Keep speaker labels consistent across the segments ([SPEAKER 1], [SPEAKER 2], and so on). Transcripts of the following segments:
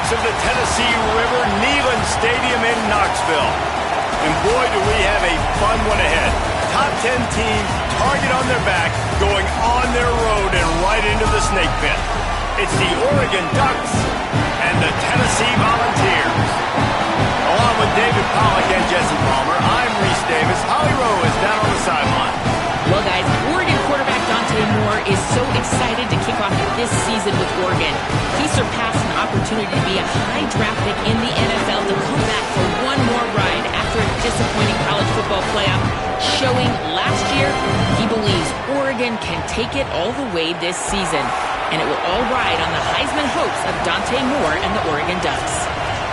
[SPEAKER 1] banks of the Tennessee River, Neyland Stadium in Knoxville. And boy, do we have a fun one ahead. Top 10 teams, target on their back, going on their road and right into the snake pit. It's the Oregon Ducks and the Tennessee Volunteers. Along with David Pollack and Jesse Palmer, I'm Reese Davis. Holly Rowe is down on the sideline.
[SPEAKER 2] Well, guys, Oregon quarterback Dante Moore is so excited to kick off this season with Oregon. He surpassed an opportunity to be a high draft pick in the NFL to come back for one more ride after a disappointing college football playoff, showing last year he believes Oregon can take it all the way this season. And it will all ride on the Heisman hopes of Dante Moore and the Oregon Ducks.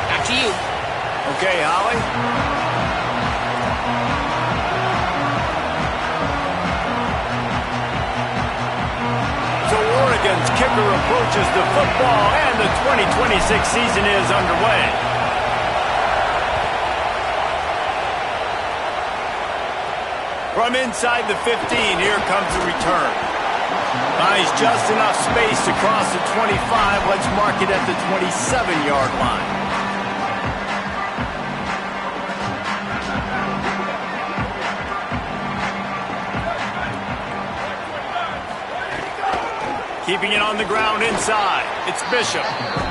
[SPEAKER 2] Back to you.
[SPEAKER 1] Okay, Holly. So Oregon's kicker approaches the football, and the 2026 season is underway. From inside the 15, here comes the return. Buys just enough space to cross the 25. Let's mark it at the 27-yard line. Keeping it on the ground inside. It's Bishop.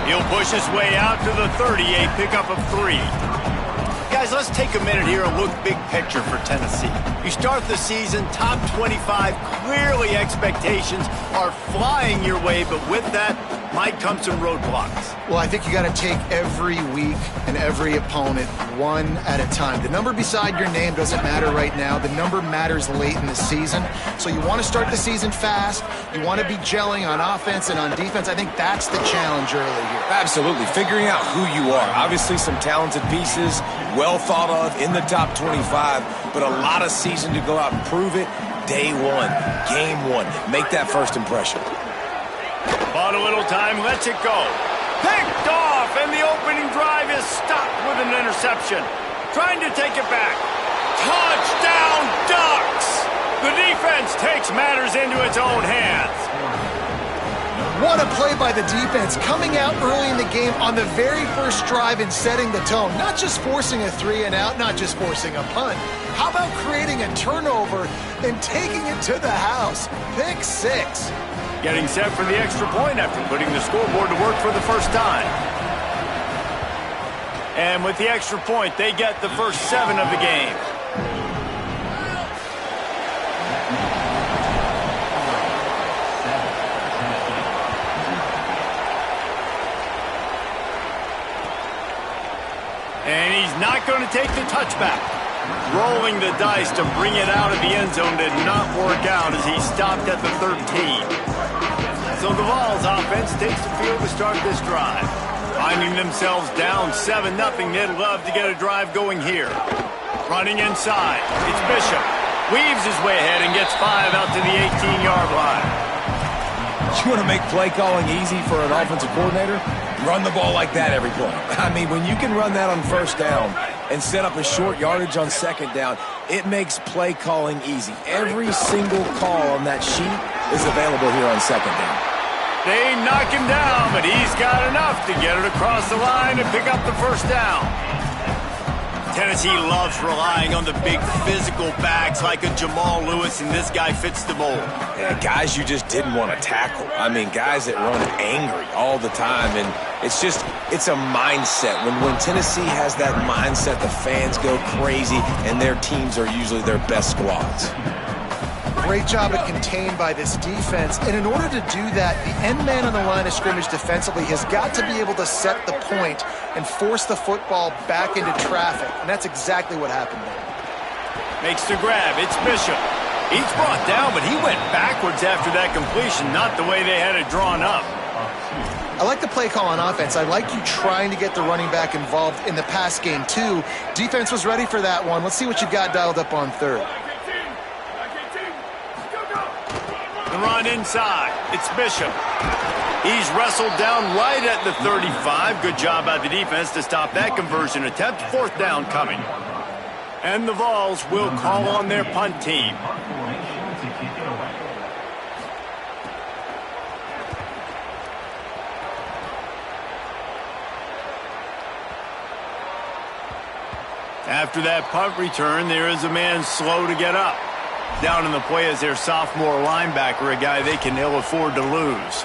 [SPEAKER 1] He'll push his way out to the 30, a pickup of 3. Guys, let's take a minute here and look big picture for Tennessee. You start the season top 25. Clearly expectations are flying your way, but with that might come some roadblocks.
[SPEAKER 3] Well, I think you got to take every week and every opponent one at a time. The number beside your name doesn't matter right now. The number matters late in the season. So you want to start the season fast. You want to be gelling on offense and on defense. I think that's the challenge early here.
[SPEAKER 4] Absolutely. Figuring out who you are. Obviously some talented pieces, well thought of in the top 25, but a lot of season to go out and prove it. Day one, game one. Make that first impression.
[SPEAKER 1] Bought a little time, lets it go. Picked off, and the opening drive is stopped with an interception. Trying to take it back. Touchdown, Ducks! The defense takes matters into its own hands.
[SPEAKER 3] What a play by the defense, coming out early in the game on the very first drive and setting the tone. Not just forcing a 3-and-out, not just forcing a punt. How about creating a turnover and taking it to the house? Pick 6.
[SPEAKER 1] Getting set for the extra point after putting the scoreboard to work for the first time. And with the extra point, they get the first 7 of the game. And he's not going to take the touchback. Rolling the dice to bring it out of the end zone did not work out as he stopped at the 13. So the Vols offense takes the field to start this drive. Finding themselves down 7-0, they'd love to get a drive going here. Running inside, it's Bishop. Weaves his way ahead and gets 5 out to the 18-yard line.
[SPEAKER 4] You want to make play calling easy for an offensive coordinator? Run the ball like that every play. I mean, when you can run that on first down and set up a short yardage on second down, it makes play calling easy. Every single call on that sheet is available here on second down.
[SPEAKER 1] They knock him down, but he's got enough to get it across the line and pick up the first down. Tennessee loves relying on the big physical backs like a Jamal Lewis, and this guy fits the mold.
[SPEAKER 4] Yeah, guys you just didn't want to tackle. I mean, guys that run angry all the time, and it's a mindset. When Tennessee has that mindset, the fans go crazy, and their teams are usually their best squads.
[SPEAKER 3] Great job at contained by this defense. And in order to do that, the end man on the line of scrimmage defensively has got to be able to set the point and force the football back into traffic. And that's exactly what happened there.
[SPEAKER 1] Makes the grab. It's Bishop. He's brought down, but he went backwards after that completion, not the way they had it drawn up.
[SPEAKER 3] I like the play call on offense. I like you trying to get the running back involved in the pass game, too. Defense was ready for that one. Let's see what you got dialed up on third.
[SPEAKER 1] The run inside. It's Bishop. He's wrestled down right at the 35. Good job by the defense to stop that conversion attempt. Fourth down coming. And the Vols will call on their punt team. After that punt return, there is a man slow to get up. Down in the play is their sophomore linebacker, a guy they can ill afford to lose.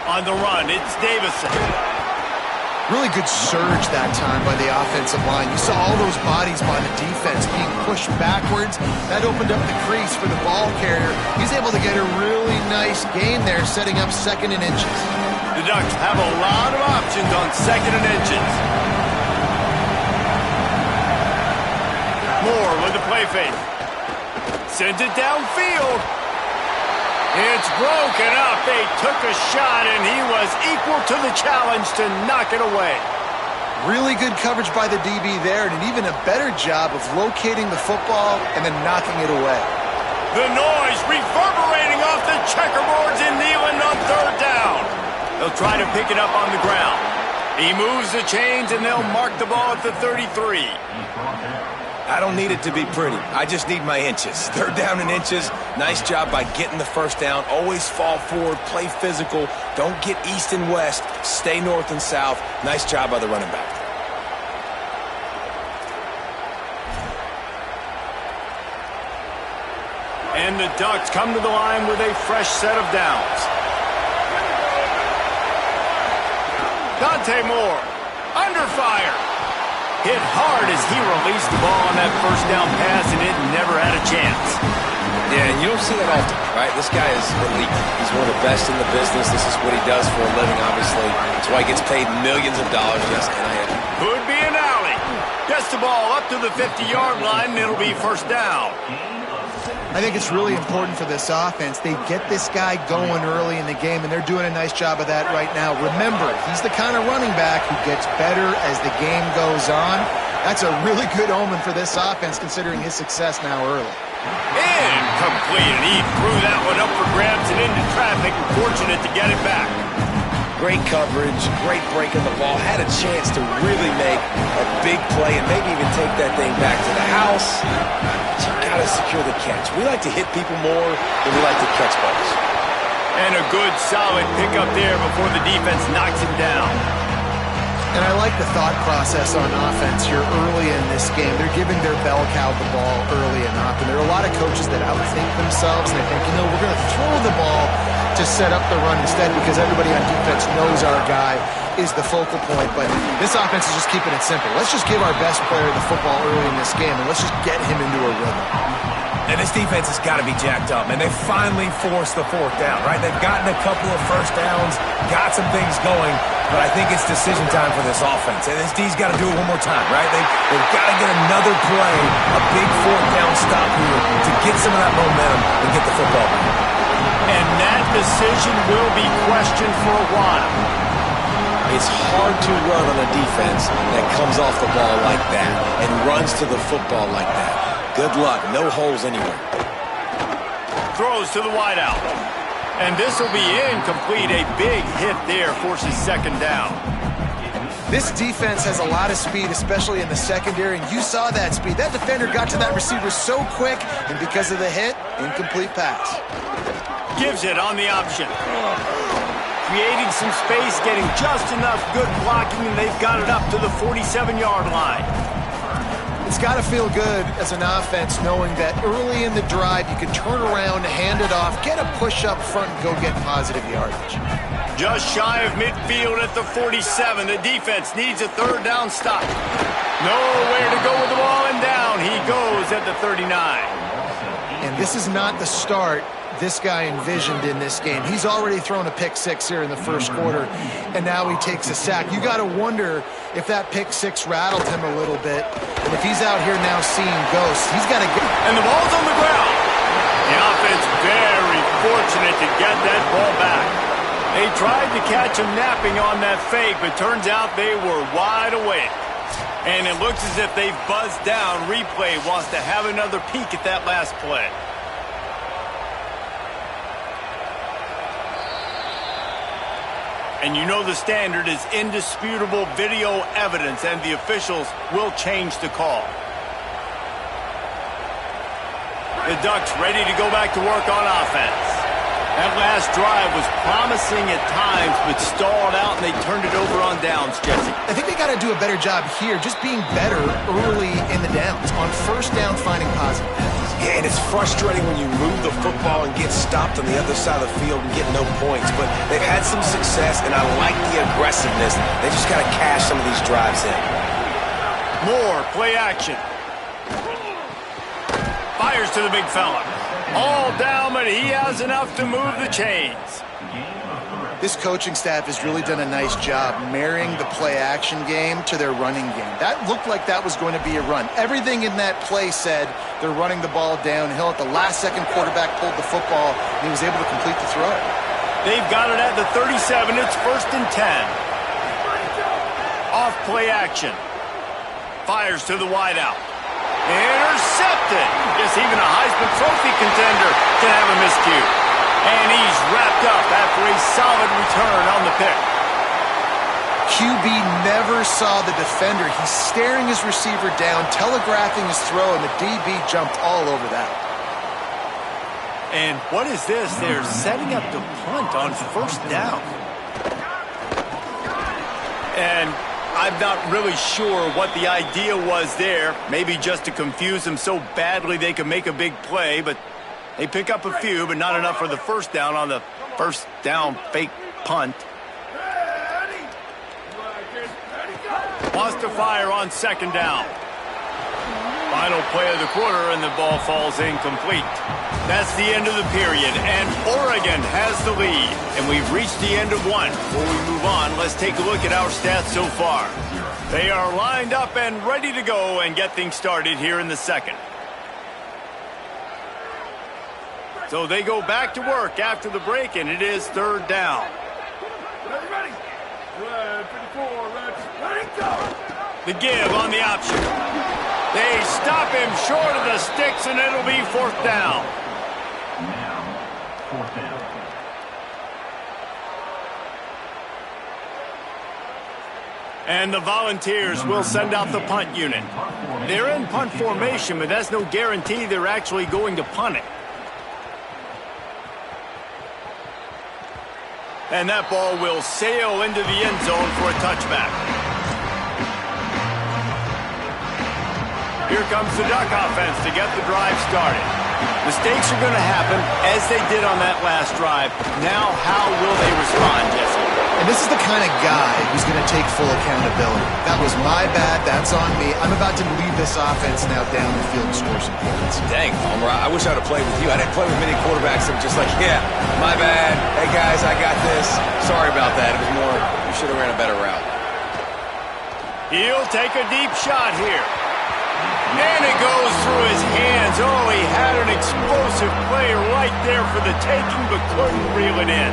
[SPEAKER 1] On the run, it's Davison.
[SPEAKER 3] Really good surge that time by the offensive line. You saw all those bodies by the defense being pushed backwards. That opened up the crease for the ball carrier. He's able to get a really nice gain there, setting up 2nd and inches.
[SPEAKER 1] The Ducks have a lot of options on 2nd and inches. Moore with the play fake. Sends it downfield. It's broken up. They took a shot, and he was equal to the challenge to knock it away.
[SPEAKER 3] Really good coverage by the DB there, and even a better job of locating the football and then knocking it away.
[SPEAKER 1] The noise reverberating off the checkerboards in Neyland on 3rd down. They'll try to pick it up on the ground. He moves the chains, and they'll mark the ball at the 33.
[SPEAKER 4] I don't need it to be pretty. I just need my inches. 3rd down and inches. Nice job by getting the 1st down. Always fall forward, play physical. Don't get east and west. Stay north and south. Nice job by the running back.
[SPEAKER 1] And the Ducks come to the line with a fresh set of downs. Dante Moore, under fire. Hit hard as he released the ball on that 1st down pass, and it never had a chance.
[SPEAKER 4] Yeah, and you don't see that often, right? This guy is elite. He's one of the best in the business. This is what he does for a living, obviously. That's why he gets paid millions of dollars. Yes, NIL.
[SPEAKER 1] Could be an alley. Gets the ball up to the 50-yard line, and it'll be 1st down.
[SPEAKER 3] I think it's really important for this offense. They get this guy going early in the game, and they're doing a nice job of that right now. Remember, he's the kind of running back who gets better as the game goes on. That's a really good omen for this offense, considering his success now early.
[SPEAKER 1] Incomplete, and he threw that one up for grabs and into traffic, and fortunate to get it back.
[SPEAKER 4] Great coverage, great break of the ball. Had a chance to really make a big play and maybe even take that thing back to the house. You got to secure the catch. We like to hit people more than we like to catch balls.
[SPEAKER 1] And a good, solid pickup there before the defense knocks him down.
[SPEAKER 3] And I like the thought process on offense here early in this game. They're giving their bell cow the ball early and often. There are a lot of coaches that outthink themselves, and they think, we're going to throw the ball to set up the run instead because everybody on defense knows our guy is the focal point. But this offense is just keeping it simple. Let's just give our best player the football early in this game, and let's just get him into a rhythm.
[SPEAKER 4] And this defense has got to be jacked up, and they finally forced the 4th down, right? They've gotten a couple of 1st downs, got some things going, but I think it's decision time for this offense. And this D's got to do it one more time, right? They've got to get another play, a big 4th down stop here to get some of that momentum and get the football back.
[SPEAKER 1] And that decision will be questioned for a while.
[SPEAKER 4] It's hard to run on a defense that comes off the ball like that and runs to the football like that. Good luck. No holes anywhere.
[SPEAKER 1] throws to the wideout. And this will be incomplete. A big hit there forces second down.
[SPEAKER 3] This defense has a lot of speed, especially in the secondary, and you saw that speed. That defender got to that receiver so quick, and because of the hit, incomplete pass.
[SPEAKER 1] Gives it on the option. Creating some space, getting just enough good blocking, and they've got it up to the 47-yard line.
[SPEAKER 3] It's got to feel good as an offense knowing that early in the drive you can turn around, hand it off, get a push up front, and go get positive yardage.
[SPEAKER 1] Just shy of midfield at the 47. The defense needs a third down stop. Nowhere to go with the ball, and down he goes at the 39.
[SPEAKER 3] And this is not the start this guy envisioned in this game. He's already thrown a pick six here in the first quarter, and now he takes a sack. You got to wonder if that pick six rattled him a little bit, and if he's out here now seeing ghosts, he's got to get.
[SPEAKER 1] And the ball's on the ground. The offense very fortunate to get that ball back. They tried to catch him napping on that fake, but turns out they were wide awake. And it looks as if they've buzzed down. Replay wants to have another peek at that last play. And you know the standard is indisputable video evidence, and the officials will change the call. The Ducks ready to go back to work on offense. That last drive was promising at times, but stalled out, and they turned it over on downs, Jesse.
[SPEAKER 3] I think they got to do a better job here, just being better early in the downs. On first down, finding positive.
[SPEAKER 4] Yeah, and it's frustrating when you move the football and get stopped on the other side of the field and get no points. But they've had some success, and I like the aggressiveness. They just got to cash some of these drives in.
[SPEAKER 1] More play action. Fires to the big fella. All down, but he has enough to move the chains.
[SPEAKER 3] This coaching staff has really done a nice job marrying the play-action game to their running game. That looked like that was going to be a run. Everything in that play said they're running the ball downhill. At the last second, quarterback pulled the football, and he was able to complete the throw.
[SPEAKER 1] They've got it at the 37. It's 1st and 10. Off play action. Fires to the wideout. Intercepted. Yes, even a Heisman Trophy contender can have a miscue. And he's wrapped up after a solid return on the pick.
[SPEAKER 3] QB never saw the defender. He's staring his receiver down, telegraphing his throw, and the DB jumped all over that.
[SPEAKER 1] And what is this? They're setting up the punt on first down. And I'm not really sure what the idea was there. Maybe just to confuse them so badly they could make a big play, but they pick up a few, but not enough for the first down on the first down fake punt. Wants to fire on second down. Final play of the quarter, and the ball falls incomplete. That's the end of the period, and Oregon has the lead. And we've reached the end of one. Before we move on, let's take a look at our stats so far. They are lined up and ready to go and get things started here in the second. So they go back to work after the break, and it is third down.
[SPEAKER 5] Ready? 54, ready, go!
[SPEAKER 1] The give on the option. They stop him short of the sticks, and it'll be fourth down.
[SPEAKER 5] Now, fourth down.
[SPEAKER 1] And the Volunteers will send out the punt unit. They're in punt formation, but that's no guarantee they're actually going to punt it. And that ball will sail into the end zone for a touchback. Here comes the Duck offense to get the drive started. Mistakes are going to happen, as they did on that last drive. Now, how will they respond, Jesse?
[SPEAKER 3] And this is the kind of guy who's going to take full accountability. That was my bad. That's on me. I'm about to lead this offense now down the field and score some points.
[SPEAKER 4] Dang, Palmer, I wish I would have played with you. I didn't play with many quarterbacks that were just like, yeah, my bad. Hey, guys, I got this. Sorry about that. It was more, you should have ran a better route.
[SPEAKER 1] He'll take a deep shot here. And it goes through his hands. Oh, he had an explosive play right there for the taking, but couldn't reel it in.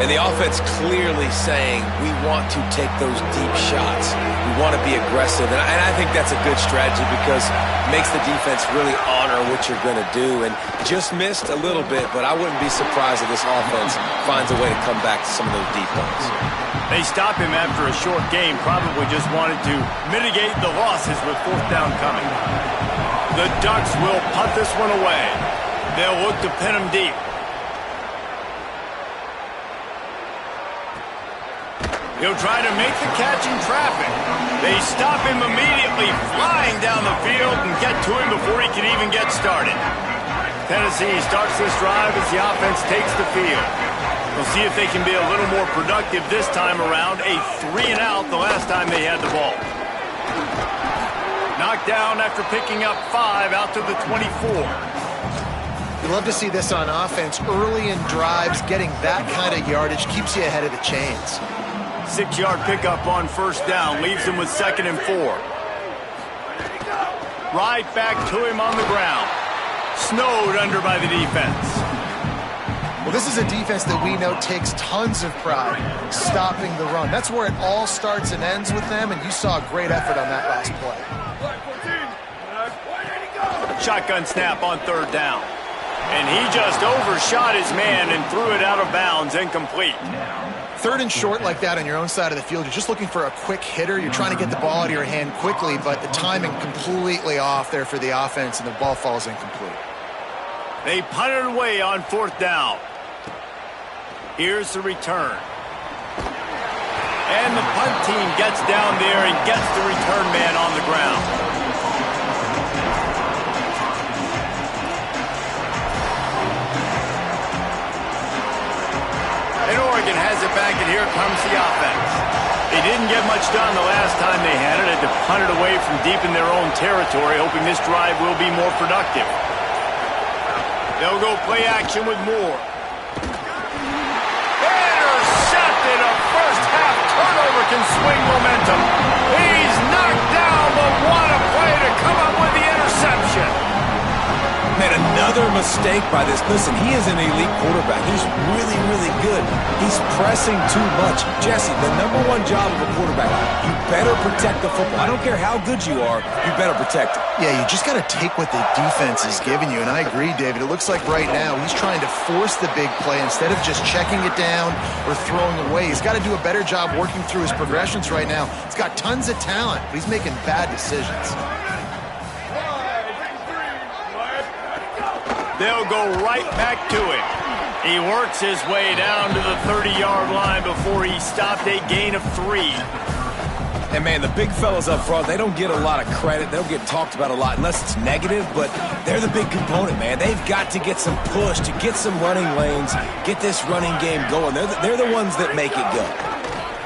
[SPEAKER 4] And the offense clearly saying, we want to take those deep shots. We want to be aggressive. And I think that's a good strategy because it makes the defense really honor of what you're going to do. And just missed a little bit, but I wouldn't be surprised if this offense finds a way to come back to some of those deep ones.
[SPEAKER 1] They stop him after a short game, probably just wanted to mitigate the losses with fourth down coming. The Ducks will punt this one away. They'll look to pin him deep. He'll try to make the catch in traffic. They stop him immediately, flying down the field and get to him before he can even get started. Tennessee starts this drive as the offense takes the field. We'll see if they can be a little more productive this time around. A 3-and-out the last time they had the ball. Knocked down after picking up 5 out to the 24.
[SPEAKER 3] You love to see this on offense. Early in drives, getting that kind of yardage keeps you ahead of the chains.
[SPEAKER 1] 6-yard pickup on first down leaves him with 2nd and 4. Right back to him on the ground. Snowed under by the defense.
[SPEAKER 3] Well, this is a defense that we know takes tons of pride stopping the run. That's where it all starts and ends with them, and you saw a great effort on that last play.
[SPEAKER 1] Shotgun snap on 3rd down. And he just overshot his man and threw it out of bounds, incomplete.
[SPEAKER 3] 3rd and short like that on your own side of the field, you're just looking for a quick hitter. You're trying to get the ball out of your hand quickly, but the timing completely off there for the offense, and the ball falls incomplete.
[SPEAKER 1] They punt it away on 4th down. Here's the return. And the punt team gets down there and gets the return man on the ground. And Oregon has it back, and here comes the offense. They didn't get much done the last time they had it. Had to punt it away from deep in their own territory, hoping this drive will be more productive. They'll go play action with Moore. Intercepted. A first-half turnover can swing momentum. He's knocked down, but what a play to come up with the interception.
[SPEAKER 4] Man, another mistake by this. Listen, he is an elite quarterback. He's really, really good. He's pressing too much. Jesse, the #1 job of a quarterback, you better protect the football. I don't care how good you are, you better protect it.
[SPEAKER 3] Yeah, you just got to take what the defense is giving you, and I agree, David. It looks like right now he's trying to force the big play instead of just checking it down or throwing away. He's got to do a better job working through his progressions right now. He's got tons of talent, but he's making bad decisions.
[SPEAKER 1] They'll go right back to him. He works his way down to the 30-yard line before he stopped, a gain of 3.
[SPEAKER 4] And, man, the big fellas up front, they don't get a lot of credit. They don't get talked about a lot unless it's negative, but they're the big component, man. They've got to get some push, to get some running lanes, get this running game going. They're the ones that make it go.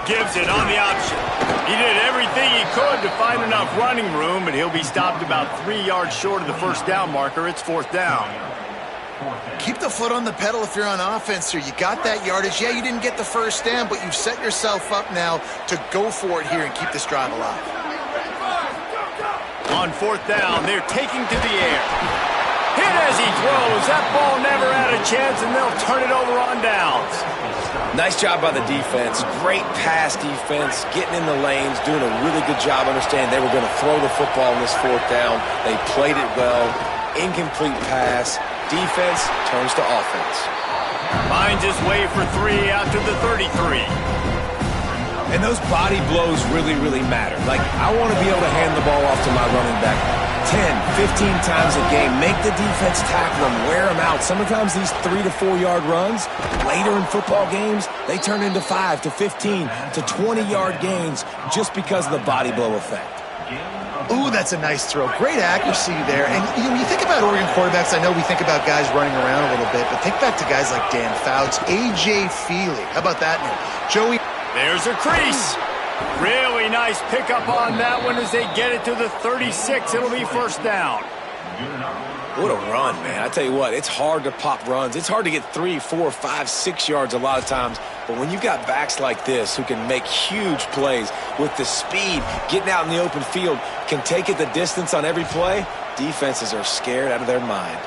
[SPEAKER 1] Gives it on the option. He did everything he could to find enough running room, but he'll be stopped about 3 yards short of the first down marker. It's 4th down.
[SPEAKER 3] Keep the foot on the pedal if you're on offense here. You got that yardage. Yeah, you didn't get the first down, but you've set yourself up now to go for it here and keep this drive alive.
[SPEAKER 1] On 4th down, they're taking to the air. Hit as he throws. That ball never had a chance, and they'll turn it over on downs.
[SPEAKER 4] Nice job by the defense. Great pass defense, getting in the lanes, doing a really good job understanding they were going to throw the football in this 4th down. They played it well. Incomplete pass. Defense turns to offense.
[SPEAKER 1] Finds his way for 3 out to the 33.
[SPEAKER 4] And those body blows really, really matter. Like, I want to be able to hand the ball off to my running back 10, 15 times a game. Make the defense tackle them, wear them out. Sometimes these 3 to 4 yard runs, later in football games, they turn into 5 to 15 to 20-yard gains just because of the body blow effect.
[SPEAKER 3] Ooh, that's a nice throw. Great accuracy there. And you think about Oregon quarterbacks, I know we think about guys running around a little bit, but think back to guys like Dan Fouts, A.J. Feely. How about that name? Joey.
[SPEAKER 1] There's a crease. Really nice pickup on that one as they get it to the 36. It'll be 1st down.
[SPEAKER 4] What a run, man. I tell you what, it's hard to pop runs. It's hard to get 3, 4, 5, 6 yards a lot of times. But when you got backs like this who can make huge plays with the speed, getting out in the open field, can take it the distance on every play, defenses are scared out of their mind.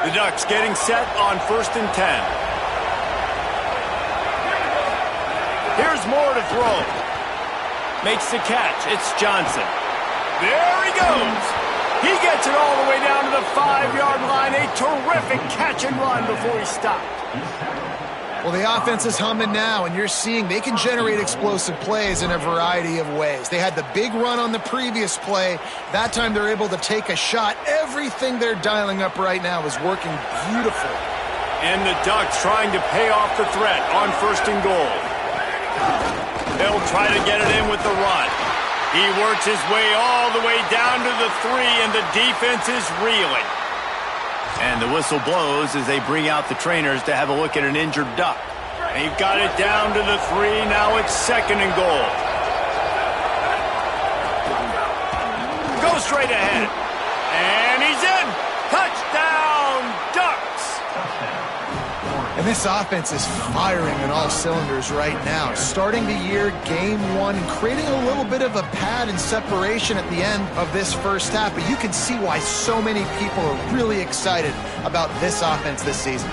[SPEAKER 1] The Ducks getting set on 1st and 10. Here's Moore to throw. Makes the catch. It's Johnson. There he goes. He gets it all the way down to the 5-yard line. A terrific catch and run before he stopped.
[SPEAKER 3] Well, the offense is humming now, and you're seeing they can generate explosive plays in a variety of ways. They had the big run on the previous play. That time they're able to take a shot. Everything they're dialing up right now is working beautiful.
[SPEAKER 1] And the Ducks trying to pay off the threat on 1st and goal. They'll try to get it in with the run. He works his way all the way down to the 3, and the defense is reeling. And the whistle blows as they bring out the trainers to have a look at an injured Duck. They've got it down to the 3. Now it's 2nd and goal. Go straight ahead. And he's in. Touchdown, Ducks.
[SPEAKER 3] And this offense is firing on all cylinders right now. Starting the year, game 1, creating a little bit of a pad and separation at the end of this first half. But you can see why so many people are really excited about this offense this season.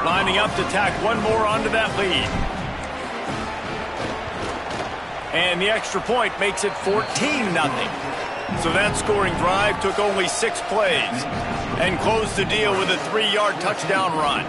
[SPEAKER 1] Lining up to tack one more onto that lead. And the extra point makes it 14-0. So that scoring drive took only 6 plays and closed the deal with a 3-yard touchdown run.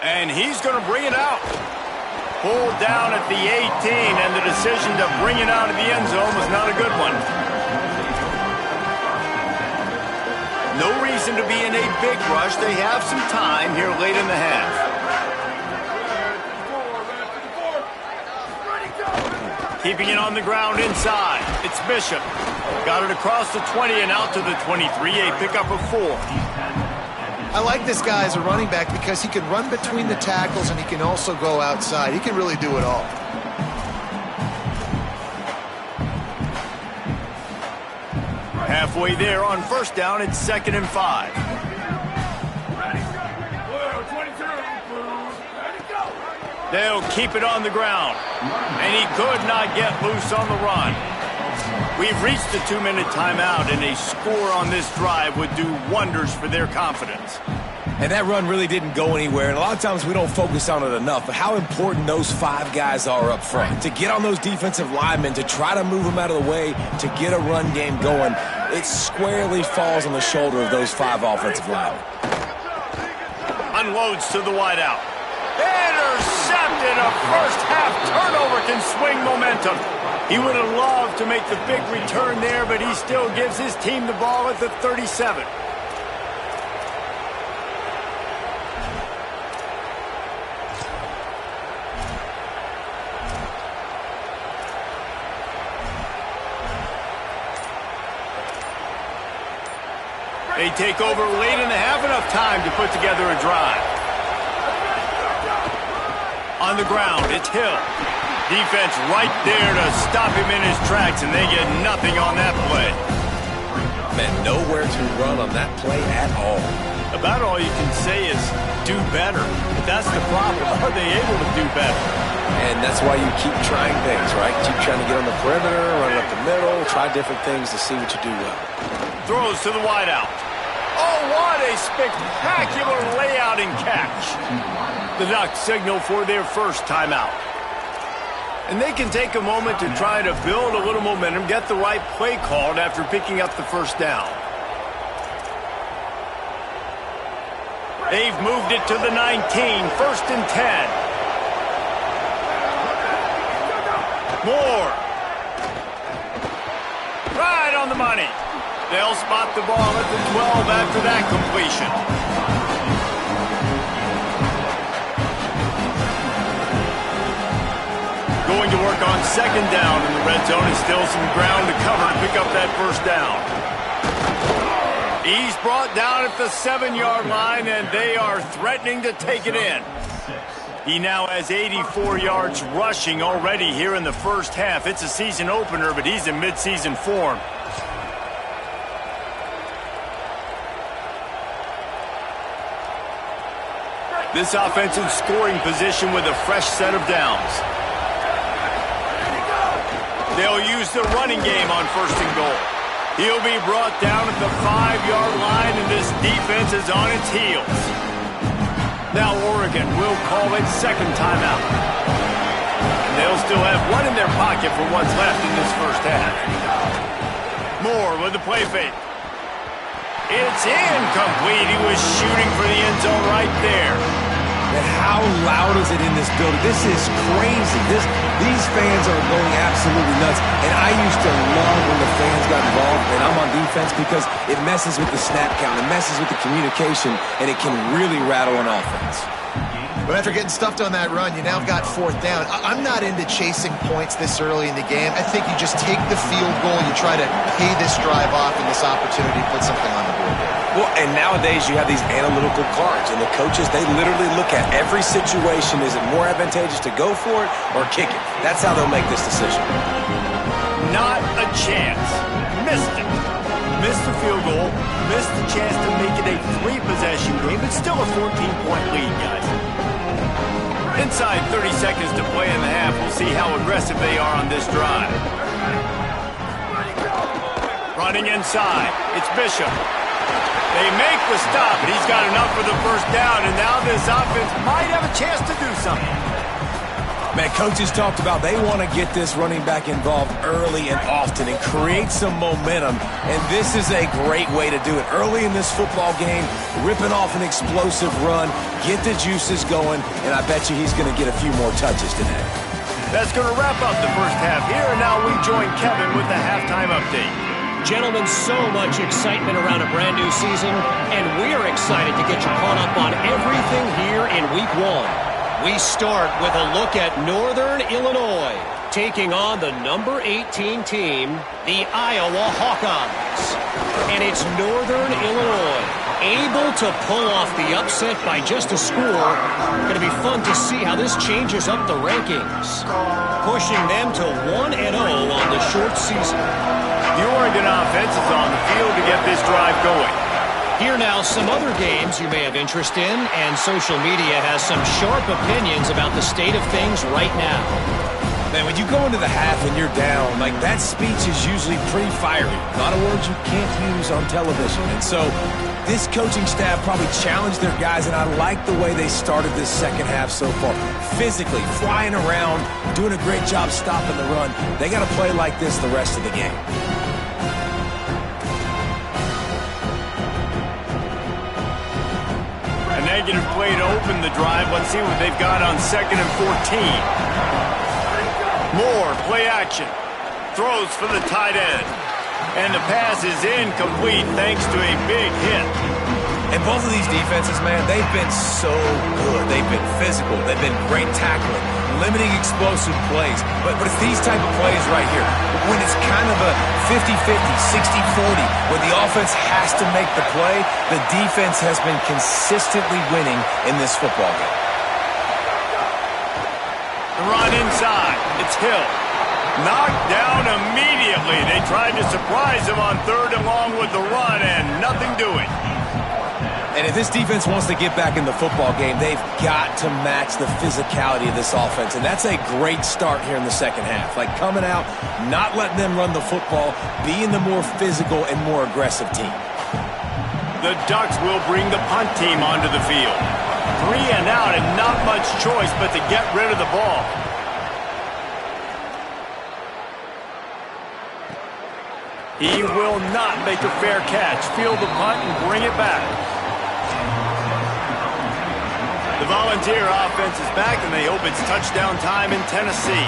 [SPEAKER 1] And he's going to bring it out. Pulled down at the 18, and the decision to bring it out of the end zone was not a good one. No reason to be in a big rush. They have some time here late in the half. Keeping it on the ground inside. It's Bishop. Got it across the 20 and out to the 23, a pickup of 4.
[SPEAKER 3] I like this guy as a running back because he can run between the tackles and he can also go outside. He can really do it all.
[SPEAKER 1] Halfway there on 1st down, it's 2nd and 5. They'll keep it on the ground, and he could not get loose on the run. We've reached the 2-minute timeout, and a score on this drive would do wonders for their confidence.
[SPEAKER 4] And that run really didn't go anywhere, and a lot of times we don't focus on it enough, but how important those 5 guys are up front. To get on those defensive linemen, to try to move them out of the way, to get a run game going, it squarely falls on the shoulder of those 5 offensive linemen.
[SPEAKER 1] Unloads to the wideout. Intercepted. A first-half turnover can swing momentum. He would have loved to make the big return there, but he still gives his team the ball at the 37. They take over late in the half, enough time to put together a drive. On the ground, it's Hill. Defense right there to stop him in his tracks, and they get nothing on that play.
[SPEAKER 4] Man, nowhere to run on that play at all.
[SPEAKER 1] About all you can say is do better. But that's the problem. Are they able to do better?
[SPEAKER 4] And that's why you keep trying things, right? Keep trying to get on the perimeter, run it up the middle, try different things to see what you do well.
[SPEAKER 1] Throws to the wideout. Oh, what a spectacular layout and catch. The Ducks signal for their first timeout. And they can take a moment to try to build a little momentum, get the right play called after picking up the first down. They've moved it to the 19, 1st and 10. Moore. Right on the money. They'll spot the ball at the 12 after that completion. Going to work on 2nd down in the red zone, and still some ground to cover to pick up that first down. He's brought down at the 7-yard line, and they are threatening to take it in. He now has 84 yards rushing already here in the first half. It's a season opener, but he's in midseason form. This offense in scoring position with a fresh set of downs. They'll use the running game on 1st and goal. He'll be brought down at the 5-yard line, and this defense is on its heels. Now Oregon will call it 2nd timeout. And they'll still have one in their pocket for what's left in this first half. Moore with the play fake. It's incomplete. He was shooting for the end zone right there.
[SPEAKER 4] And how loud is it in this building? This is crazy. These fans are going absolutely nuts. And I used to love when the fans got involved, and I'm on defense, because it messes with the snap count, it messes with the communication, and it can really rattle an offense.
[SPEAKER 3] But after getting stuffed on that run, you now got 4th down. I'm not into chasing points this early in the game. I think you just take the field goal, you try to pay this drive off and this opportunity to put something on the board there.
[SPEAKER 4] Well, and nowadays you have these analytical cards, and the coaches, they literally look at every situation. Is it more advantageous to go for it or kick it? That's how they'll make this decision.
[SPEAKER 1] Not a chance. Missed it. Missed the field goal. Missed the chance to make it a 3-possession game. It's still a 14-point lead, guys. Inside 30 seconds to play in the half. We'll see how aggressive they are on this drive. Running inside. It's Bishop. They make the stop, and he's got enough for the 1st down, and now this offense might have a chance to do something.
[SPEAKER 4] Man, coaches talked about they want to get this running back involved early and often and create some momentum, and this is a great way to do it. Early in this football game, ripping off an explosive run, get the juices going, and I bet you he's going to get a few more touches today.
[SPEAKER 1] That's going to wrap up the first half here, and now we join Kevin with the halftime update.
[SPEAKER 6] Gentlemen, so much excitement around a brand new season, and we're excited to get you caught up on everything here in Week 1. We start with a look at Northern Illinois, taking on the number 18 team, the Iowa Hawkeyes. And it's Northern Illinois, able to pull off the upset by just a score. Going to be fun to see how this changes up the rankings, pushing them to 1-0 on the short season.
[SPEAKER 1] The Oregon offense is on the field to get this drive going.
[SPEAKER 6] Here now, some other games you may have interest in, and social media has some sharp opinions about the state of things right now.
[SPEAKER 4] Man, when you go into the half and you're down, like, that speech is usually pretty fiery. A lot of words you can't use on television. And so this coaching staff probably challenged their guys, and I like the way they started this second half so far. Physically, flying around, doing a great job stopping the run. They got to play like this the rest of the game.
[SPEAKER 1] Negative play to open the drive. Let's see what they've got on 2nd and 14. Moore, play action. Throws for the tight end. And the pass is incomplete thanks to a big hit.
[SPEAKER 4] And both of these defenses, man, they've been so good. They've been physical. They've been great tackling, limiting explosive plays. But it's these type of plays right here, when it's kind of a 50-50, 60-40, when the offense has to make the play, the defense has been consistently winning in this football game.
[SPEAKER 1] The run inside. It's Hill. Knocked down immediately. They tried to surprise him on 3rd and long with the run, and nothing doing.
[SPEAKER 4] And if this defense wants to get back in the football game, they've got to match the physicality of this offense. And that's a great start here in the second half. Like, coming out, not letting them run the football, being the more physical and more aggressive team.
[SPEAKER 1] The Ducks will bring the punt team onto the field. 3 and out, and not much choice but to get rid of the ball. He will not make a fair catch. Field the punt and bring it back. The Volunteer offense is back, and they hope it's touchdown time in Tennessee.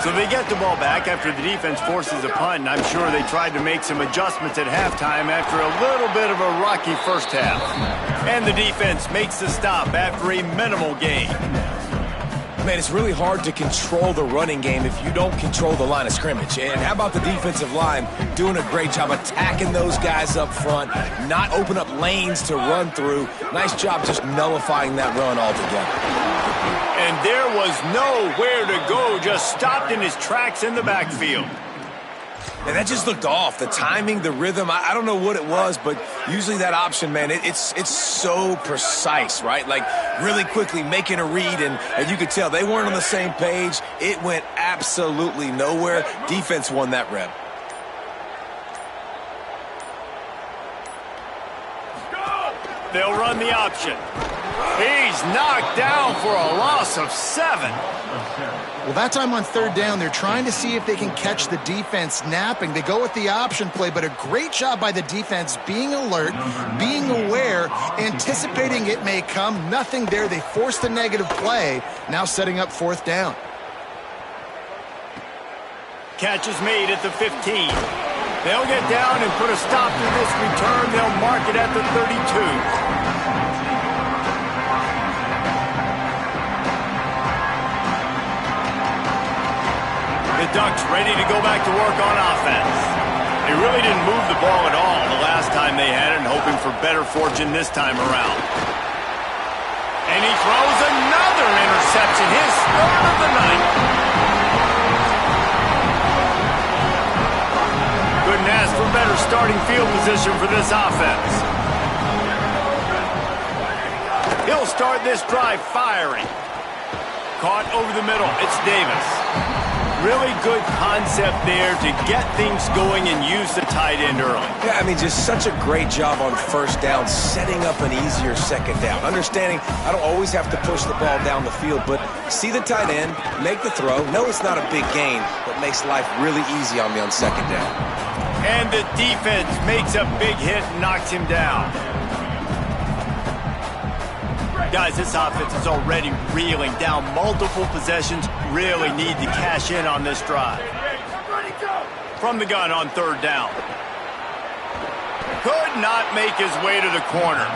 [SPEAKER 1] So they get the ball back after the defense forces a punt, and I'm sure they tried to make some adjustments at halftime after a little bit of a rocky first half. And the defense makes the stop after a minimal gain.
[SPEAKER 4] Man, it's really hard to control the running game if you don't control the line of scrimmage. And how about the defensive line doing a great job attacking those guys up front, not open up lanes to run through. Nice job just nullifying that run altogether.
[SPEAKER 1] And there was nowhere to go, just stopped in his tracks in the backfield.
[SPEAKER 4] And that just looked off. The timing, the rhythm, I don't know what it was, but usually that option, man, it's so precise, right? Like really quickly making a read, and you could tell they weren't on the same page. It went absolutely nowhere. Defense won that rep.
[SPEAKER 1] They'll run the option. He's knocked down for a loss of 7.
[SPEAKER 3] Well, that time on third down, they're trying to see if they can catch the defense napping. They go with the option play, but a great job by the defense being alert, being aware, anticipating it may come. Nothing there. They forced the negative play, now setting up fourth down.
[SPEAKER 1] Catch is made at the 15. They'll get down and put a stop to this return. They'll mark it at the 32. The Ducks ready to go back to work on offense. They really didn't move the ball at all the last time they had it, and hoping for better fortune this time around. And he throws another interception, his third of the night. Couldn't ask for better starting field position for this offense. He'll start this drive firing. Caught over the middle. It's Davis. Really good concept there to get things going and use the tight end early.
[SPEAKER 4] Yeah, I mean, just such a great job on first down, setting up an easier second down. Understanding I don't always have to push the ball down the field, but see the tight end, make the throw. No, it's not a big gain, but makes life really easy on me on second down.
[SPEAKER 1] And the defense makes a big hit and knocks him down. Guys, this offense is already reeling down multiple possessions. Really need to cash in on this drive. From the gun on third down. Could not make his way to the corner.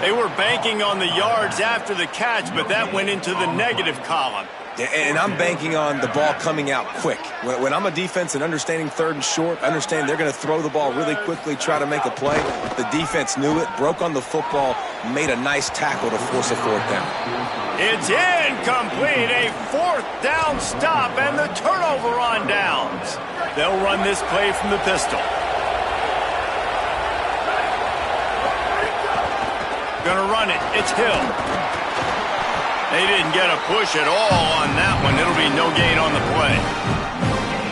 [SPEAKER 1] They were banking on the yards after the catch, but that went into the negative column.
[SPEAKER 4] And I'm banking on the ball coming out quick. When I'm a defense and understanding third and short, understand they're going to throw the ball really quickly, try to make a play. The defense knew it, broke on the football, made a nice tackle to force a fourth down.
[SPEAKER 1] It's incomplete, a fourth down stop, and the turnover on downs. They'll run this play from the pistol. Gonna run it. It's Hill. They didn't get a push at all on that one. It'll be no gain on the play.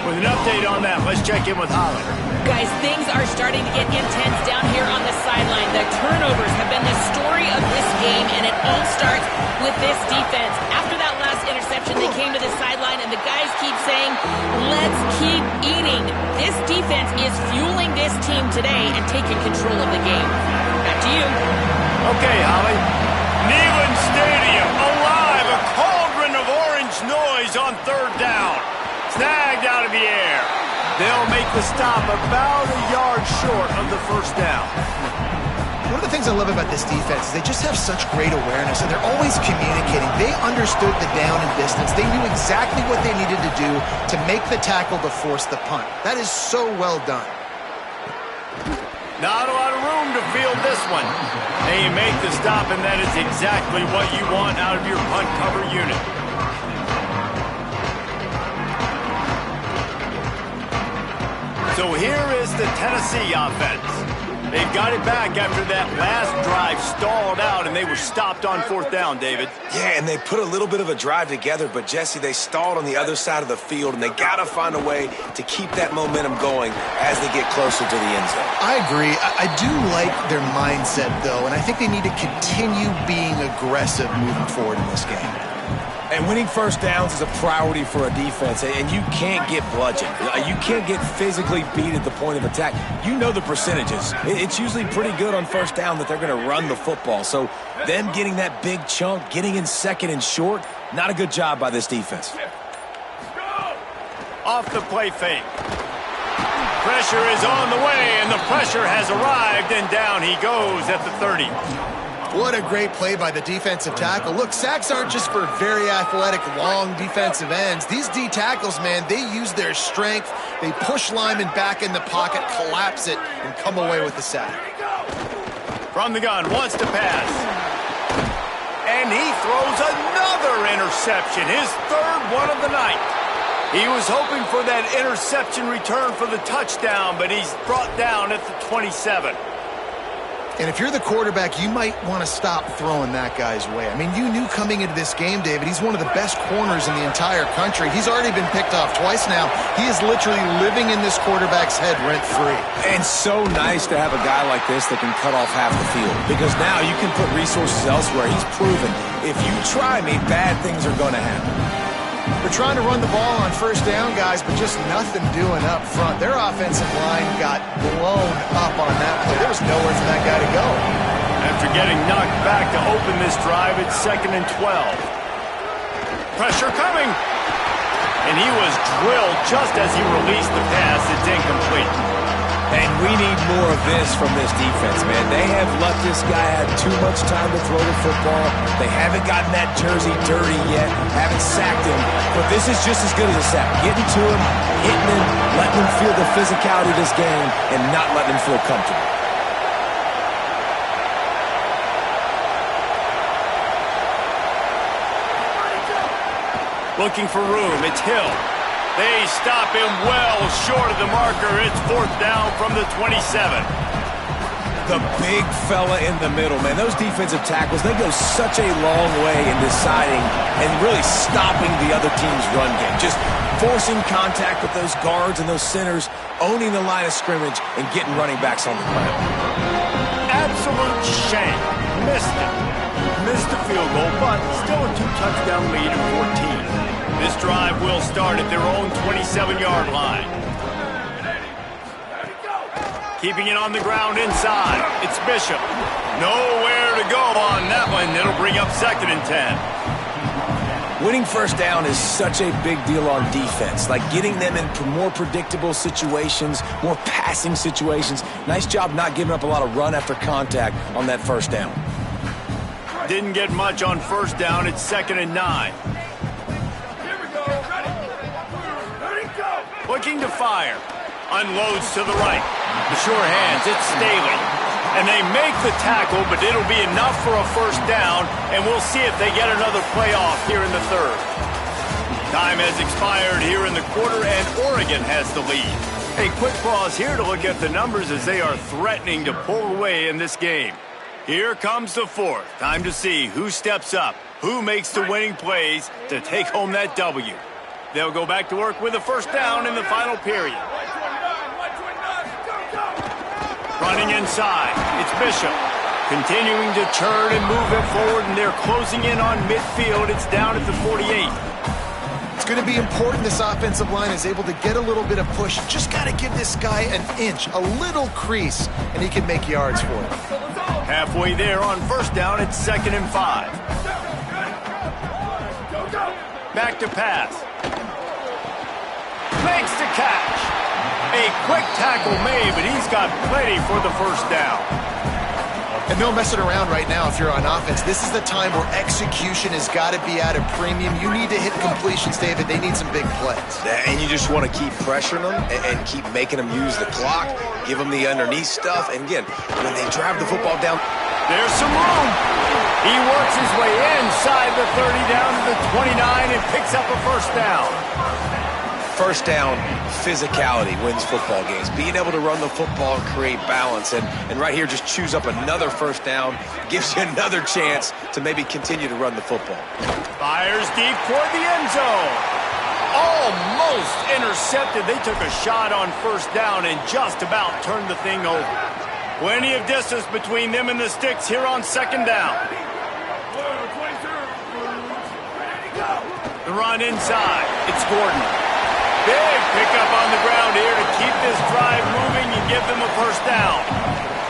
[SPEAKER 1] With an update on that, let's check in with Holly.
[SPEAKER 2] Guys, things are starting to get intense down here on the sideline. The turnovers have been the story of this game, and it all starts with this defense. After that last interception, they came to the sideline, and the guys keep saying, let's keep eating. This defense is fueling this team today and taking control of the game. Back to you.
[SPEAKER 1] Okay, Holly. Neyland Stadium, alive, a cauldron of orange noise on third down. Snagged out of the air. They'll make the stop about a yard short of the first down.
[SPEAKER 3] One of the things I love about this defense is they just have such great awareness, and they're always communicating. They understood the down and distance. They knew exactly what they needed to do to make the tackle to force the punt. That is so well done.
[SPEAKER 1] Not a lot of room to field this one. They make the stop, and that is exactly what you want out of your punt cover unit. So here is the Tennessee offense. They've got it back after that last drive stalled out, and they were stopped on fourth down, David.
[SPEAKER 4] Yeah, and they put a little bit of a drive together, but, Jesse, they stalled on the other side of the field, and they got to find a way to keep that momentum going as they get closer to the end zone.
[SPEAKER 3] I agree. I do like their mindset, though, and I think they need to continue being aggressive moving forward in this game.
[SPEAKER 4] And winning first downs is a priority for a defense, and you can't get bludgeoned. You can't get physically beat at the point of attack. You know the percentages. It's usually pretty good on first down that they're going to run the football. So them getting that big chunk, getting in second and short, not a good job by this defense.
[SPEAKER 1] Off the play fake. Pressure is on the way, and the pressure has arrived, and down he goes at the 30.
[SPEAKER 3] What a great play by the defensive tackle. Look, sacks aren't just for very athletic, long defensive ends. These D tackles, man, they use their strength. They push linemen back in the pocket, collapse it, and come away with the sack.
[SPEAKER 1] From the gun, wants to pass. And he throws another interception, his third one of the night. He was hoping for that interception return for the touchdown, but he's brought down at the 27.
[SPEAKER 3] And if you're the quarterback, you might want to stop throwing that guy's way. I mean, you knew coming into this game, David, he's one of the best corners in the entire country. He's already been picked off twice now. He is literally living in this quarterback's head rent-free.
[SPEAKER 4] And so nice to have a guy like this that can cut off half the field, because now you can put resources elsewhere. He's proven if you try me, bad things are going to happen.
[SPEAKER 3] They're trying to run the ball on first down, guys, but just nothing doing up front. Their offensive line got blown up on that play. There was nowhere for that guy to go.
[SPEAKER 1] After getting knocked back to open this drive, it's 2nd and 12. Pressure coming. And he was drilled just as he released the pass. It's incomplete.
[SPEAKER 4] And we need more of this from this defense, man. They have let this guy have too much time to throw the football. They haven't gotten that jersey dirty yet, haven't sacked him. But this is just as good as a sack. Getting to him, hitting him, letting him feel the physicality of this game, and not letting him feel comfortable.
[SPEAKER 1] Looking for room. It's Hill. They stop him well short of the marker. It's 4th down from the 27.
[SPEAKER 4] The big fella in the middle, man. Those defensive tackles, they go such a long way in deciding and really stopping the other team's run game. Just forcing contact with those guards and those centers, owning the line of scrimmage, and getting running backs on the ground.
[SPEAKER 1] Absolute shame. Missed it. Missed the field goal, but still a 2-touchdown lead at 14. This drive will start at their own 27-yard line. Keeping it on the ground inside. It's Bishop. Nowhere to go on that one. It'll bring up 2nd and 10.
[SPEAKER 4] Winning first down is such a big deal on defense. Like getting them in more predictable situations, more passing situations. Nice job not giving up a lot of run after contact on that first down.
[SPEAKER 1] Didn't get much on first down. It's 2nd and 9. Looking to fire. Unloads to the right. The sure hands. It's Staley. And they make the tackle, but it'll be enough for a first down, and we'll see if they get another playoff here in the 3rd. Time has expired here in the quarter, and Oregon has the lead. A quick pause here to look at the numbers as they are threatening to pull away in this game. Here comes the 4th. Time to see who steps up, who makes the winning plays to take home that W. They'll go back to work with a first down in the final period. Running inside, it's Bishop. Continuing to churn and move it forward, and they're closing in on midfield. It's down at the 48.
[SPEAKER 3] It's going to be important this offensive line is able to get a little bit of push. Just got to give this guy an inch, a little crease, and he can make yards for it.
[SPEAKER 1] Halfway there on first down, it's 2nd and 5. Back to pass. Makes the catch. A quick tackle made, but he's got plenty for the first down.
[SPEAKER 3] And no messing around right now if you're on offense. This is the time where execution has got to be at a premium. You need to hit completions, David. They need some big plays.
[SPEAKER 4] And you just want to keep pressuring them and keep making them use the clock, give them the underneath stuff. And again, when they drive the football down,
[SPEAKER 1] there's some room. He works his way inside the 30 down to the 29 and picks up a first down.
[SPEAKER 4] First down, physicality wins football games. Being able to run the football and create balance. And right here, just choose up another first down. Gives you another chance to maybe continue to run the football.
[SPEAKER 1] Fires deep toward the end zone. Almost intercepted. They took a shot on first down and just about turned the thing over. Plenty of distance between them and the sticks here on second down. The run inside. It's Gordon. Big pickup on the ground here to keep this drive moving and give them a first down.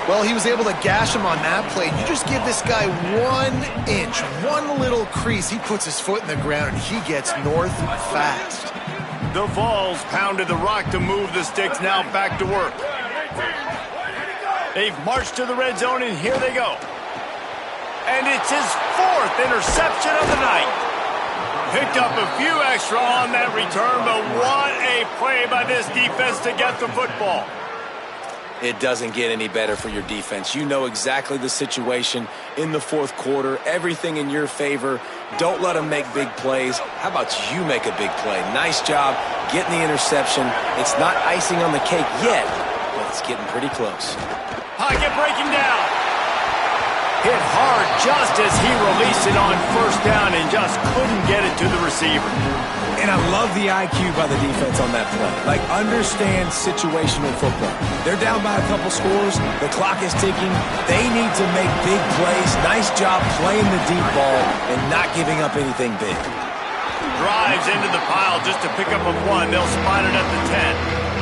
[SPEAKER 3] Well, he was able to gash him on that play. You just give this guy 1 inch, one little crease. He puts his foot in the ground, and he gets north fast.
[SPEAKER 1] The Vols pounded the rock to move the sticks. Now back to work. They've marched to the red zone, and here they go. And it's his 4th interception of the night. Picked up a few extra on that return, but what a play by this defense to get the football.
[SPEAKER 4] it doesn't get any better for your defense. You know exactly the situation in the fourth quarter, everything in your favor. Don't let them make big plays. How about you make a big play? Nice job getting the interception. It's not icing on the cake yet, but it's getting pretty close.
[SPEAKER 1] Pocket breaking down. Hit hard just as he released it on first down and just couldn't get it to the receiver.
[SPEAKER 4] And I love the IQ by the defense on that play. Like, understand situational football. They're down by a couple scores. The clock is ticking. They need to make big plays. Nice job playing the deep ball and not giving up anything big.
[SPEAKER 1] Drives into the pile just to pick up a 1. They'll spot it at the 10.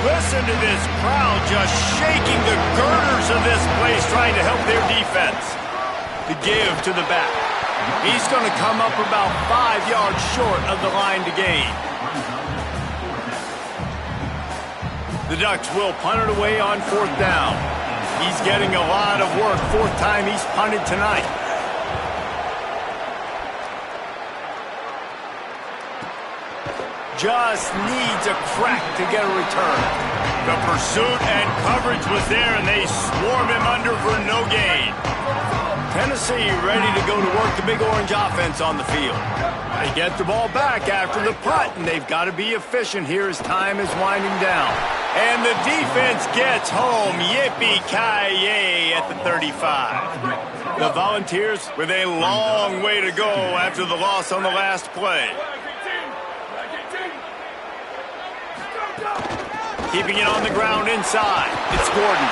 [SPEAKER 1] Listen to this crowd just shaking the girders of this place, trying to help their defense. The give to the back. He's going to come up about 5 yards short of the line to gain. The Ducks will punt it away on fourth down. He's getting a lot of work. Fourth time he's punted tonight. Just needs a crack to get a return. The pursuit and coverage was there, and they swarm him under for no gain. Tennessee ready to go to work the Big Orange offense on the field. They get the ball back after the punt, and they've got to be efficient here as time is winding down. And the defense gets home. Yippee-ki-yay at the 35. The Volunteers with a long way to go after the loss on the last play. Keeping it on the ground inside. It's Gordon.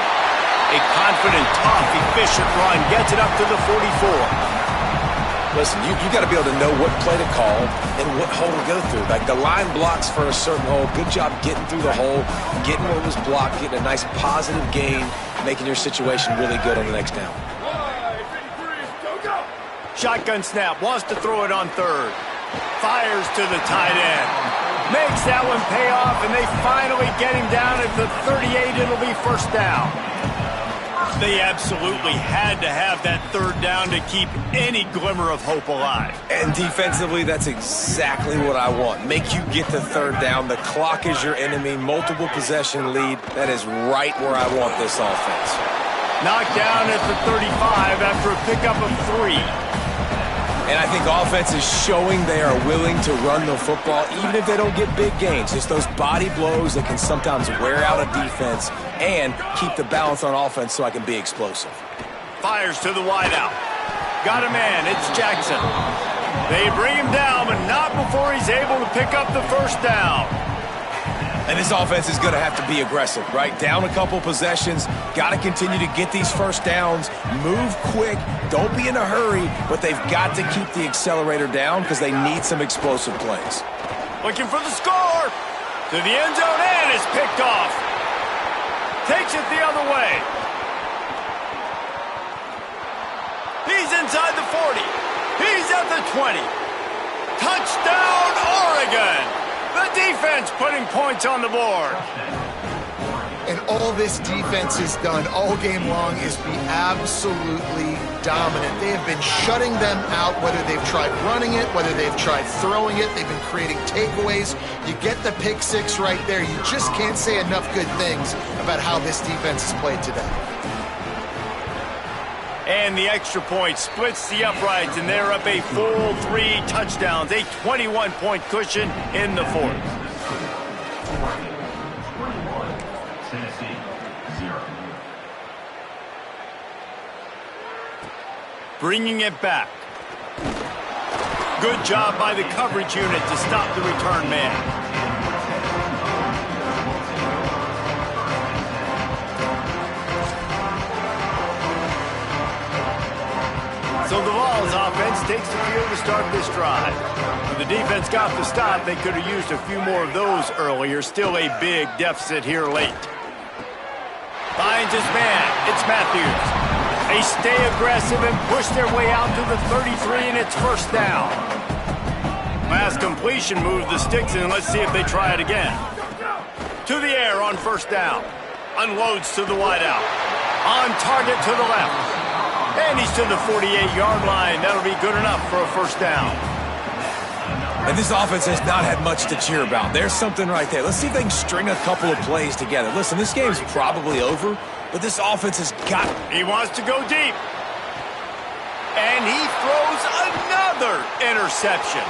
[SPEAKER 1] A confident, tough, efficient run. Gets it up to the 44.
[SPEAKER 4] Listen, you got to be able to know what play to call and what hole to go through. Like, the line blocks for a certain hole. Good job getting through the hole, getting what was blocked, getting a nice positive gain, making your situation really good on the next down.
[SPEAKER 1] Shotgun snap. Wants to throw it on third. Fires to the tight end. Makes that one pay off, and they finally get him down at the 38. It'll be first down. They absolutely had to have that third down to keep any glimmer of hope alive.
[SPEAKER 4] And defensively, that's exactly what I want. Make you get the third down. The clock is your enemy. Multiple possession lead. That is right where I want this offense.
[SPEAKER 1] Knocked down at the 35 after a pickup of 3.
[SPEAKER 4] And I think offense is showing they are willing to run the football, even if they don't get big gains. Just those body blows that can sometimes wear out a defense and keep the balance on offense so I can be explosive.
[SPEAKER 1] Fires to the wideout. Got a man. It's Jackson. They bring him down, but not before he's able to pick up the first down.
[SPEAKER 4] And this offense is going to have to be aggressive, right? Down a couple possessions, got to continue to get these first downs, move quick, don't be in a hurry, but they've got to keep the accelerator down because they need some explosive plays.
[SPEAKER 1] Looking for the score. To the end zone and is picked off. Takes it the other way. He's inside the 40. He's at the 20. Touchdown, Oregon! The defense putting points on the board.
[SPEAKER 3] And all this defense has done all game long is be absolutely dominant. They have been shutting them out, whether they've tried running it, whether they've tried throwing it. They've been creating takeaways. You get the pick six right there. You just can't say enough good things about how this defense has played today.
[SPEAKER 1] And the extra point splits the uprights, and they're up a full 3 touchdowns, a 21-point cushion in the fourth.
[SPEAKER 5] Tennessee, 0.
[SPEAKER 1] Bringing it back. Good job by the coverage unit to stop the return man. So the Vols offense takes the field to start this drive. When the defense got the stop, they could have used a few more of those earlier. Still a big deficit here late. Finds his man. It's Matthews. They stay aggressive and push their way out to the 33, and it's first down. Last completion moved the sticks in. Let's see if they try it again. To the air on first down. Unloads to the wideout. On target to the left. And he's to the 48-yard line. That'll be good enough for a first down.
[SPEAKER 4] And this offense has not had much to cheer about. There's something right there. Let's see if they can string a couple of plays together. Listen, this game's probably over, but this offense has got...
[SPEAKER 1] He wants to go deep. And he throws another interception.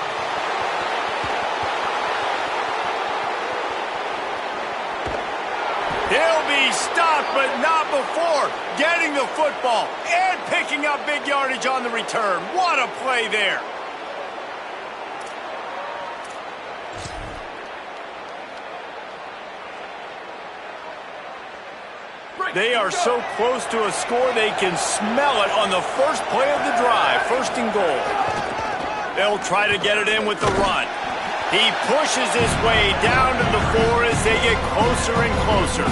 [SPEAKER 1] He'll be stopped, but not before getting the football and picking up big yardage on the return. What a play there. They are so close to a score, they can smell it on the first play of the drive. First and goal. They'll try to get it in with the run. He pushes his way down to the 4 as they get closer and closer.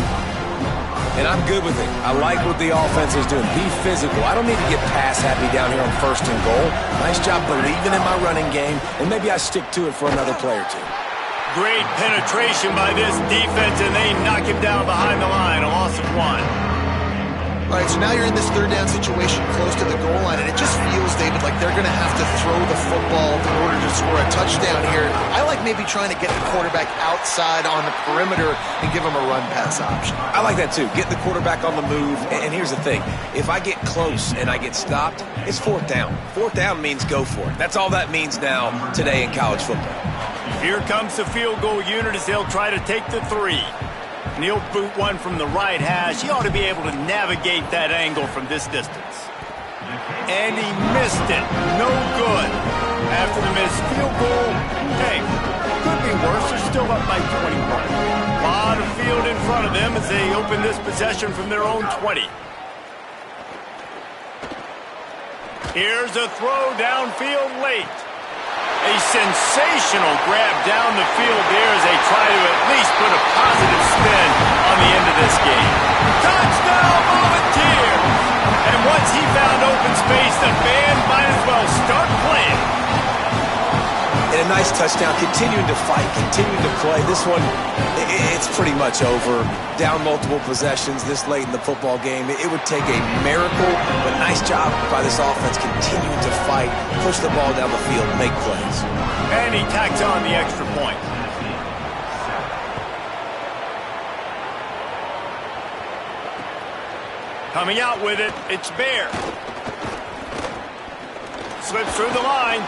[SPEAKER 4] And I'm good with it. I like what the offense is doing. Be physical. I don't need to get pass happy down here on first and goal. Nice job believing in my running game, and maybe I stick to it for another play or two.
[SPEAKER 1] Great penetration by this defense, and they knock him down behind the line. A loss of 1.
[SPEAKER 3] All right, so now you're in this third down situation close to the goal line, and it just feels, David, like they're going to have to throw the football in order to score a touchdown here. I like maybe trying to get the quarterback outside on the perimeter and give him a run-pass option.
[SPEAKER 4] I like that, too. Get the quarterback on the move. And here's the thing. If I get close and I get stopped, it's fourth down. Fourth down means go for it. That's all that means now today in college football.
[SPEAKER 1] Here comes the field goal unit as they'll try to take the 3. And he'll boot one from the right hash. He ought to be able to navigate that angle from this distance. And he missed it. No good. After the missed field goal, hey, could be worse. They're still up by 21. A lot of field in front of them as they open this possession from their own 20. Here's a throw downfield late. A sensational grab down the field there as they try to at least put a positive spin on the end of this game. Touchdown, Volunteers! And once he found open space, the band might as well start playing.
[SPEAKER 4] And a nice touchdown, continuing to fight, continuing to play. This one, it's pretty much over. Down multiple possessions this late in the football game. It would take a miracle, but nice job by this offense continuing to fight, push the ball down the field, make plays.
[SPEAKER 1] And he tacks on the extra point. Coming out with it, it's Bear. Slips through the line.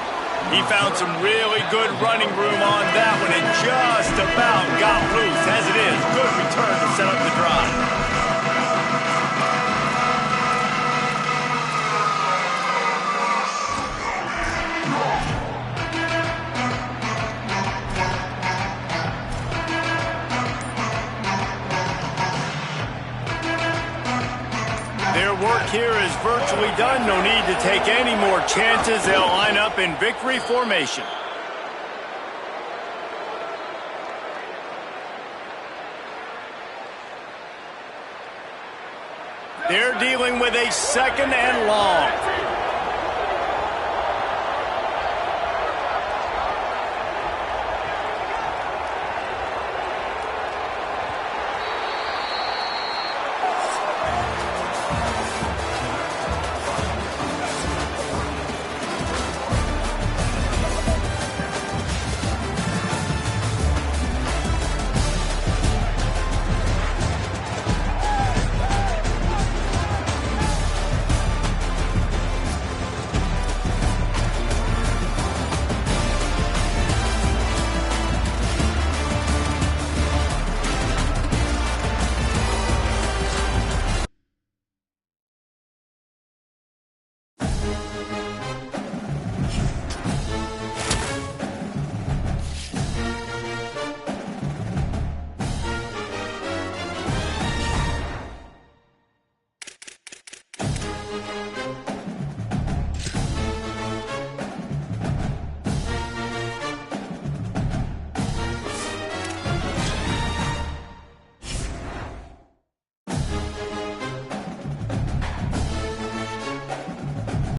[SPEAKER 1] He found some really good running room on that one and just about got loose. As it is, good return to set up the drive. Their work here is virtually done. No need to take any more chances. They'll line up in victory formation. They're dealing with a second and long.